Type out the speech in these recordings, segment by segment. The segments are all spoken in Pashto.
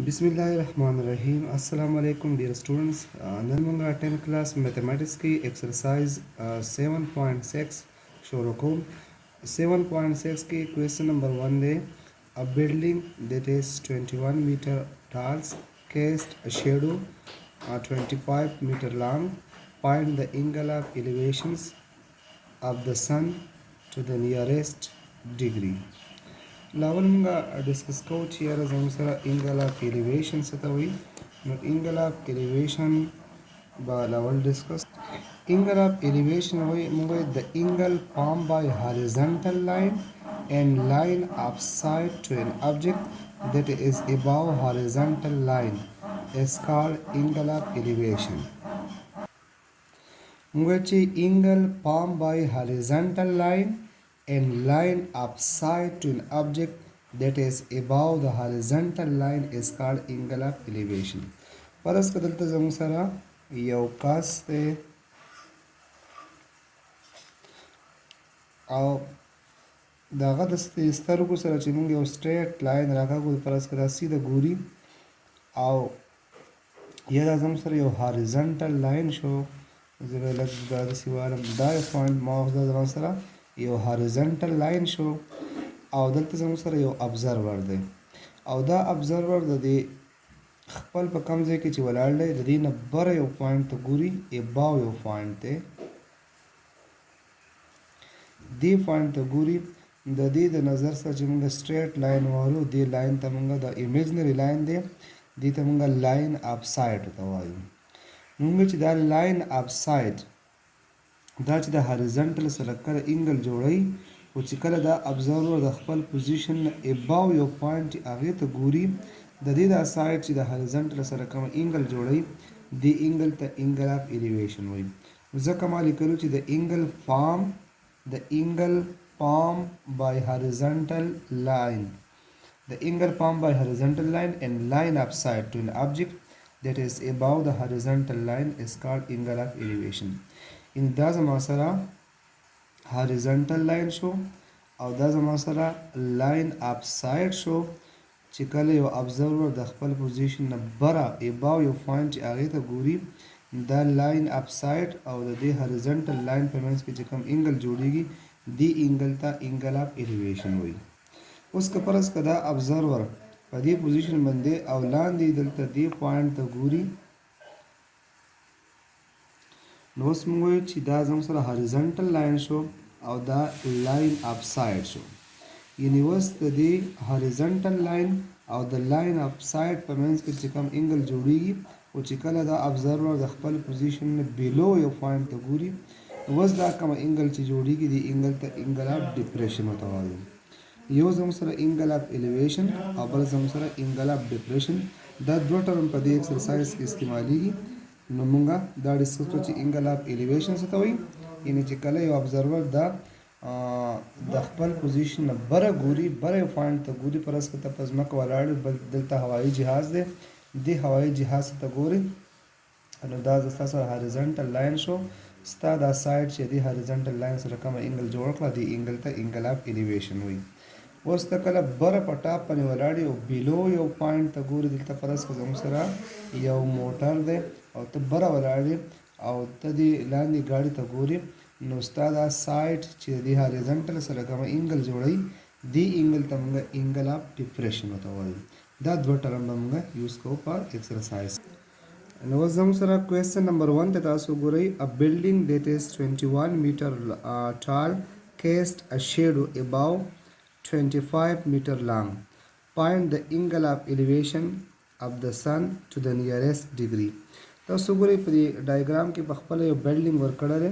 बिस्मिल्लाहिर्रहमानिर्रहीम अस्सलाम वालेकुम डियर स्टूडेंट्स नन मंगा 10th क्लास मैथमेटिक्स की एक्सरसाइज 7.6 शुरू को 7.6 की question number 1 they a building that is 21 metre tall cast a shadow 25 meter long. Find the angle of elevations of the sun to the nearest degree. लावल डिस्कस को चेयर जमसरा angle of elevation सतवी note angle of elevation बा लावल discuss angle of elevation वही मुझे the angle form by horizontal line and line of sight to an object that is above horizontal line is called angle of elevation. Which angle formed by horizontal line and line of sight to an object that is above the horizontal line is called angle of elevation. परस कदलता जमू सरा यवकास ते او داغه د سترګو سره چې موږ یو سټریټ لاین راکاږو پرس کدا سیده ګوري او یا د زم سره یو هاریزونټل لاین شو زه لږ دا داسې وارم دا یو پوینټ ما دا زما سره یو هاریزونټل لاین شو او دلته زموږ سره یو ابزرور دی او دا ابزرور د دې خپل په کوم ځای کې چې ولاړ دی د دې نه بره یو پوینټ ته ګوري اباو یو پوینټ دی دې پوینټ ته ګوري د دې د نظر سره چې موږ سټریټ لاین وارو دې لاین ته موږ د ایمیجنري لاین دی دې ته موږ لاین اپ سایډ ته وایو موږ چې دا لاین اپ سایډ دا چې د هاریزونټل سره کله انګل جوړوي او چې کله دا ابزرور د خپل پوزیشن نه اباو یو پوینټ هغې ته ګوري د دې دا سایډ چې د هاریزونټل سره کوم انګل جوړوي دې انګل ته انګل اف الیویشن وایي ځکه ما لیکلو چې د انګل فارم by horizontal line the angle formed by horizontal line and line of sight to an object that is above the horizontal line is called angle of elevation. In دا زما سره horizontal line شو او دا زما سره line of sight شو چې کله یو observer د خپل پوزیشن نه بره above یو پوینټ چې هغې ته ګوري دا line of sight او د دې horizontal line په منځ کې چې کوم انګل جوړیږي دی انګل ته انګل اف الیویشن وایي اوس که فرض که دا ابزرور په دې پوزیشن باندې او لاندې دلته دې پوینټ ته ګوري نو اوس موږ وایو چې دا زموږ سره هاریزونټل لاین شو او دا لاین اف سایډ شو یعنې اوس د دې هاریزونټل لاین او د لاین اف سایډ په منځ کې چې کوم انګل جوړیږي او چې کله دا ابزرور د خپل پوزیشن نه بیلو یو پوینټ ته ګوري اوس دا کومه انګل چې جوړیږي د انګل ته انګل اف ډیپریشن ورته وایو یو زموږ سره انګل اف الیویشن او بل زموږ سره انګل اف ډیپریشن دا دوه ټرم په دې ایکسرسایز کې استعمالیږي نو موږ دا ډسکس کړو چې انګل اف الیویشن څه ته وایي یعنې چې کله یو ابزرور دا د خپل پوزیشن نه بره ګوري بره یو پوینټ ته ګوري فرض که ته په ځمکه ولاړ بل دلته هوایي جهاز دی دې هوایي جهاز ته ګوري نو دا ستا سره هاریزونټل لاین شو ستا دا سایډ چې دی هاریزونټل لاین سره کومه انګل جوړ کړه دې انګل ته انګل اف الیویشن وایي اوس ته کله بره په ټاپ باندې ولاړ یو بیلو یو پوینټ ته ګوري دلته فرض که زموږ سره یو موټر دی او ته بره ولاړ او ته دې لاندې ګاډي ته ګوري نو ستا دا سایډ چې د هاریزونټل سره کومه انګل جوړوي دې انګل ته موږ انګل اف ډیپریشن ورته وایو دا دوه ټرم به موږ یوز کوو په ایکسرسایز نو اوس زموږ سره کوېسچن نمبر 1 ته تاسو ګورئ a building that is 21 meter tall cast a shadow above 25 meter long. Find the angle of elevation of the sun to the nearest degree. تاسو ګورئ په دې ډایګرام کې په خپله یو بلډینګ ورکړی دی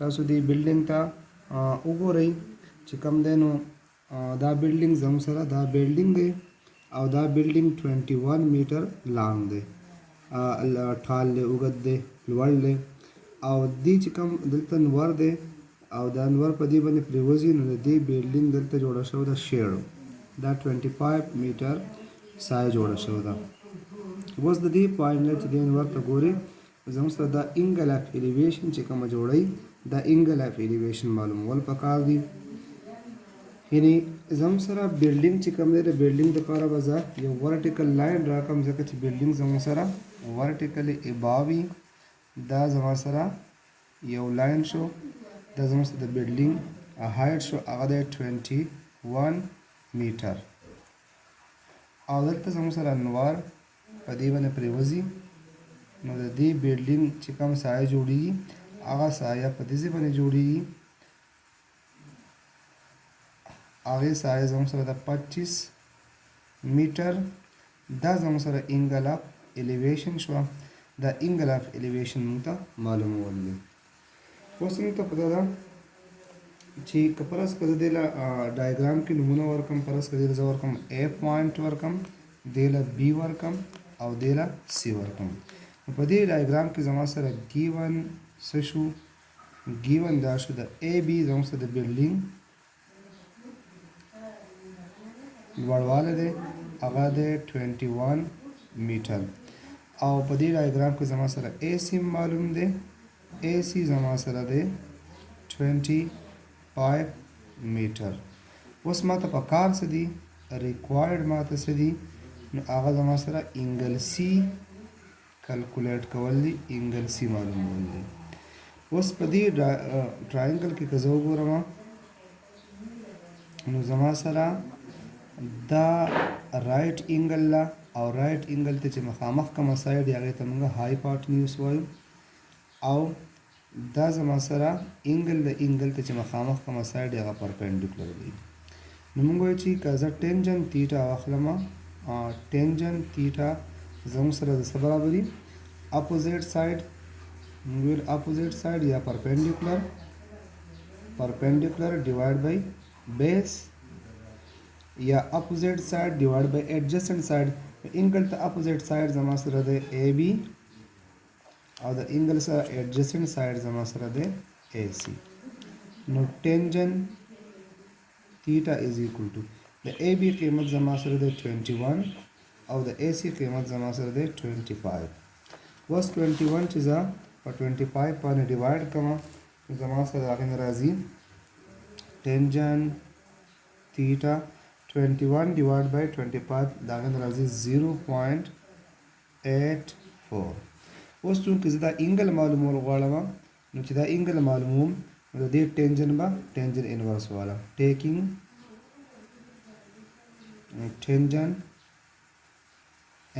تاسو دې بلډینګ ته وګورئ چې کوم دی نو دا بلډینګ زموږ سره دا بلډینګ دی او دا بلډینګ 21 میټر لانګ دی ټال دی اوږد دی لوړ دی او دې چې کوم دلته نور دی او دا نور په دې باندې پرېوځي نو د دې بلډینګ دلته جوړه شوې ده شیډو دا 25 میټر سایه جوړه شوې ده اوس د دې پوینټ نه چې دې نور ته ګوري زموږ سره دا انګل اف الیویشن چې کومه جوړوي دا انګل اف الیویشن معلومول پکار دي یعنی زموږ سره بلډینګ چې کوم دی د بلډینګ دپاره به زه یو ورټیکل لاین راکړم ځکه چې بلډینګ زموږ سره ورټیکلی اباو وي. دا زما سره یو لاین شو. دا زموږ سره د بلډینګ هایټ شو هغه دی 21 میټر. او دلته زموږ سره انوار په دې باندې پرېوځي نو د دې بلډینګ چې کوم سایه جوړیږي هغه سایه په دې ځای باندې جوړیږي. هغې سایه زموږ سره د 25 میټر. دا زموږ سره انګل اف الیویشن شوه. دا انګل اف الیویشن موږ ته معلومول دی. اوس موږ ته پته ده چې که فرض که زه دې له ډایګرام کې نومونه ورکړم، فرض که دې له زه ورکړم A پوینټ ورکړم، دې له B ورکړم او دې له C ورکړم. نو په دې ډایګرام کې زما سره ګیون څه شو؟ ګیون دا شو د AB زموږ سره د بلډینګ لوړوالی دی هغه دی 21 میټر. او په دې ډایګرام کې زما سره AC معلوم دی. AC زما سره دی 25 میټر. اوس ما ته په کار څه دي؟ ریکوایرډ ما ته څه دي؟ نو هغه زما سره انګل C کلکولیټ کول دي، انګل C معلومول دي. اوس په دې ټراینګل کې که زه وګورم نو زما سره دا رایټ انګل له او رایټ انګل ته چې مخامخ کومه سایډ هغې ته موږ هایپاټنیوس وایو. او دا زما سره انګل د انګل ته چې مخامخ کومه سایډ هغه پرپینډیکولر دی. نو موږ وایو چې که زه ټینجن تیټا واخلم، ټینجن تیټا زموږ سره د څه برابر دي؟ اپوزیټ سایډ. موږ ویل اپوزیټ سایډ یا پرپینډیکولر ډیوایډ بای بیس یا اپوزیټ سایډ ډیوایډ بای ایڈجسټنټ سایډ. انګل ته اپوزیټ سایډ زما سره دی AB او د انګل سره ایڈجسټنټ سایډ زما سره دی AC. نو ټینجن تیټا از ایکول ټو د AB قیمت زما سره دی 21 او د AC قیمت زما سره دی 25. اوس 21 چې زه په 25 باندې ډیوایډ کړم نو زما سره د هغې نه راځي ټینجن تیټا 21 ډیوایډ بای 25 د هغې نه راځي 0.84. اوس چونکې زه دا انګل معلومول غواړم نو چې دا انګل معلوموم نو د دې ټینجن به ټینجن انورس والم. ټیکینګ ټینجن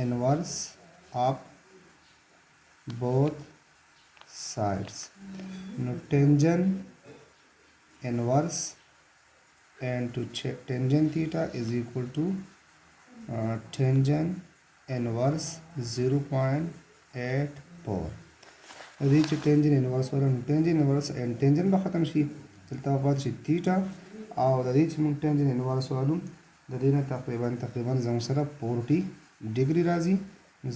انورس اف both sides. Now tangent inverse and to tangent theta is equal to tangent inverse 0.84. دې چې tangent inverse ورم tangent inverse and tangent به ختم شي دلته پاتې شي theta او د دې چې موږ tangent inverse والو د دې نه تقریبا زموږ سره 40 ډیګري راځي.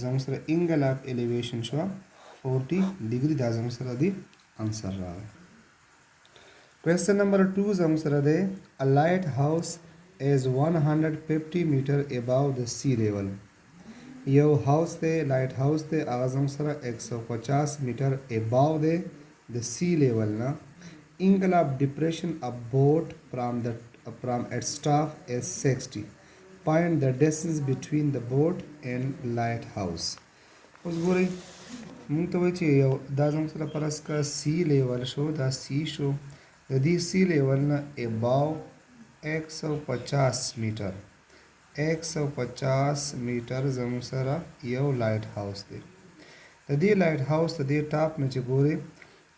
زموږ سره انګل اف الیویشن شوه 40 ډیګري. دا زموږ سره دی انسر راغی. کوېسچن نمبر 2 زموږ سره دی a lighthouse is 150 میټر above the sea level. یو هاوس دی لایټ هاوس دی هغه زموږ سره 150 میټر above دی د sea level نه. angle of depression of boat from its top is 60. Find the distance between the boat and lighthouse. اوس ګورئ موږ ته وایي چې یو دا زموږ سره فرض کړه سی لیول شو، دا سی شو، د دې سی لیول نه اباو 150 میټر 150 میټر زموږ سره یو لایټ هاوس دی. د دې لایټ هاوس د دې ټاپ نه چې ګورئ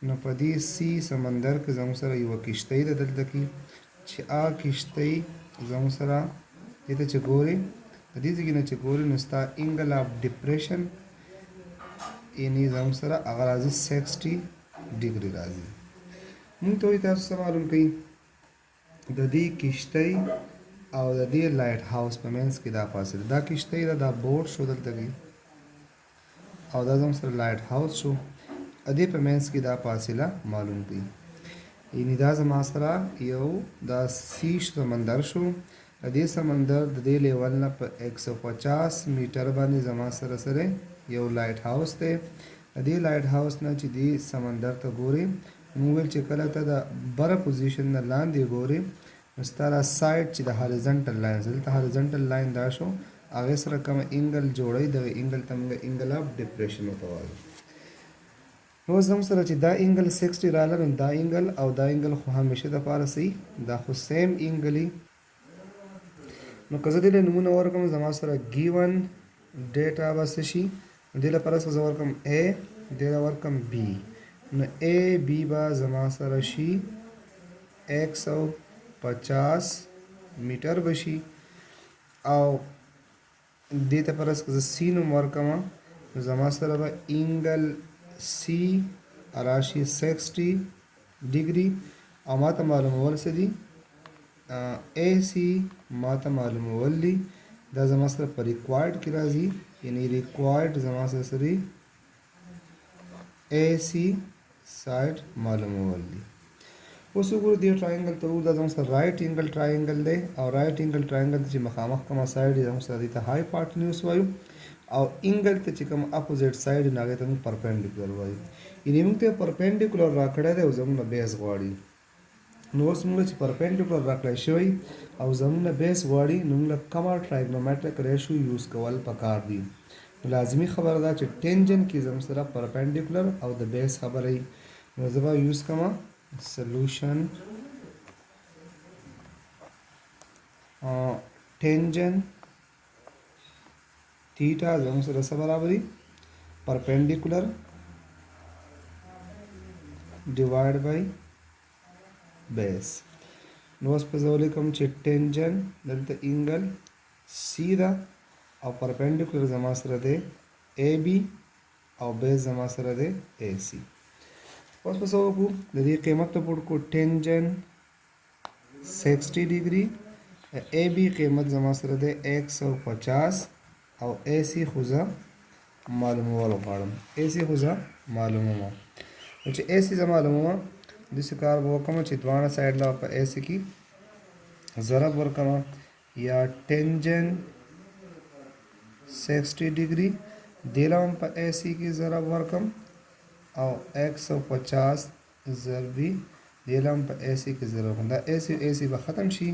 نو په دې سی سمندر کې زموږ سره یوه کښتۍ ده دلته کې چې هغه کښتۍ زموږ سره دې ته چې ګورئ د دې ځای نه چې ګورئ نو ستا انګل اف ډپریشن یعنې زموږ سره هغه راځي 60 ډیګري راځي. موږ ته وایي تاسو څه معلوم کوئ د دې کښتۍ او د دې لایټ هاوس په منځ کې دا فاصله، دا کښتۍ ده دا بوټ شو دلته کې او دا زموږ سره لایټ هاوس شو، د دې په منځ کې دا فاصله معلوم کړئ. یعنې دا زما سره یو دا سی سمندر شو، د دې سمندر د دې لیول نه په 150 میټر باندې زما سره سره یو لایټ هاوس دی. د دې لایټ هاوس نه چې دې سمندر ته ګورې موږ ویل چې کله ته د بره پوزیشن نه لاندې ګورې نو ستا دا سایډ چې د هاریزنټل لاین دلته هاریزنټل لاین دا شو هغې سره کومه انګل جوړوي دغه انګل ته موږ انګل اف ډپریشن ورته وایو. نو اوس زموږ سره چې دا انګل 60 راغله نو دا انګل او دا انګل خو همیشه دپاره صحیح دا خو سیم انګل وي. نو که زه دې له نومونه ورکړم زما سره ګیون ډیټا به څه شي دې لپاره څه زه ورکړم A دې له ورکړم B نو A B به زما سره شي 150 میټر به شي او دې ته پرس که زه C نوم ورکړم نو زما سره به انګل C راشي 60 ډیګري او ما ته معلومول څه دي AC ما ته معلومول دي دا زما سره په ریکوایرډ کې راځي یعنی ریکوایرډ زما سره څه دي AC سایډ معلومول دي. اوس وګورو دې ټراینګل ته دا زموږ سره رایټ اینګل ټراینګل دی او رایټ اینګل ټراینګل ته چې مخامخ کومه سایډ دی زموږ سره دې ته هایپاټنیوس وایو او اینګل ته چې کوم اپوزیټ سایډ نه هغې ته موږ پرپینډیکولر وایو. یعنې موږ ته پرپینډیکولر راکړی دی او زموږ نه بیس غواړي. نو اوس موږ چې پرپینډیکولر راکړی شوی او زموږ نه بیس غواړي نو موږ کومه ټرایګنومټریک ریشو یوز کول پکار دي. نو لازمي خبره ده چې ټینجن کې زموږ سره پرپینډیکولر او د بیس خبره وي نو زه به یوز کومه solution tangent theta زموږ سره څه برابري perpendicular divide by base. نو اوس په زه ولیکم چې tangent دلته انګل C ده او perpendicular زما سره دی AB او base زما سره دی AC. اوس په څه وکړو د دې قیمت ته پوټ کو ټینجن 60 ډیګري AB قیمت زما سره دی 150 او AC خو زه معلومول غواړم AC خو زه معلوموم. نو چې AC زه معلوموم داسې کار به وکړم چې دواړه سایډ له په AC کې ضرب ورکړم یا ټینجن 60 ډیګري دې له هم په AC کې ضرب ورکړم او 150 ضربي دې له هم په AC کې ضرب ورکړم دا AC به ختم شي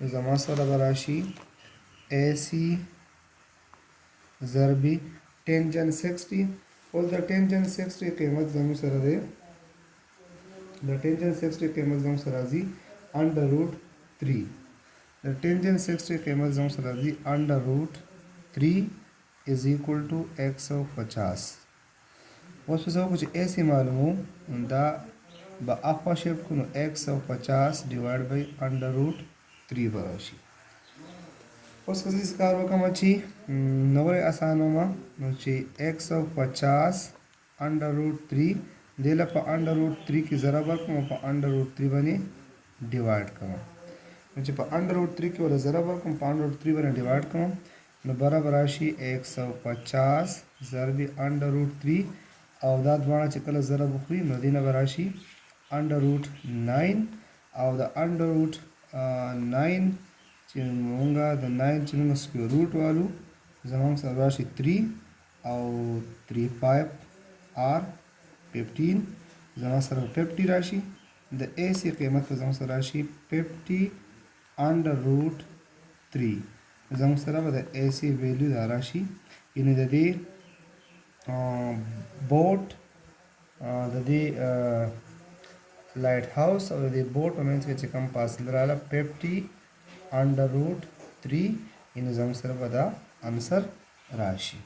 نو زما سره به راشي AC ضربي ټینجن 60. اوس د ټینجن 60 قیمت زموږ سره دی د ټینجن 60 قیمت زموږ سره راځي انډر روټ 3 د ټینجن 60 قیمت زموږ سره راځي انډر روټ 3 is equal to 150. اوس په څه وکړو چې AC معلومو دا به اخوا شیفټ کړو نو 150 ډیوایډ بای انډر روټ 3 به راشي. اوس که زه کار وکړم چې نوی اسانومه نو چې 150 انډر روټ 3 دې له په انډر روټ 3 کې ضرب ورکړم او په انډر روټ 3 باندې ډیوایډ کړم نو چې په انډر روټ 3 کې ورته ضرب ورکړم په انډر روټ 3 باندې ډیوایډ کړم نو برابر راشي 150 ضربي انډر روټ 3 او دا دواړه چې کله ضرب وخوري نو دې نه به راشي انډر روټ 9 او د انډر روټ 9 چې مونږ د 9 چې مونږ سکویر روټ والو زمونږ سره راشي 3 او 3 5 آر 15 زما سره 50 راشي د AC قیمت په زموږ سره راشي 50 انډر روټ 3 زموږ سره به د AC ویلیو دا راشي یعنې د دې بوټ د دې لایټ هاوس او د دې بوټ په منځ کې چې کوم فاصله راغله 50 انډر روټ 3 یعنې زموږ سره به دا انسر راشي.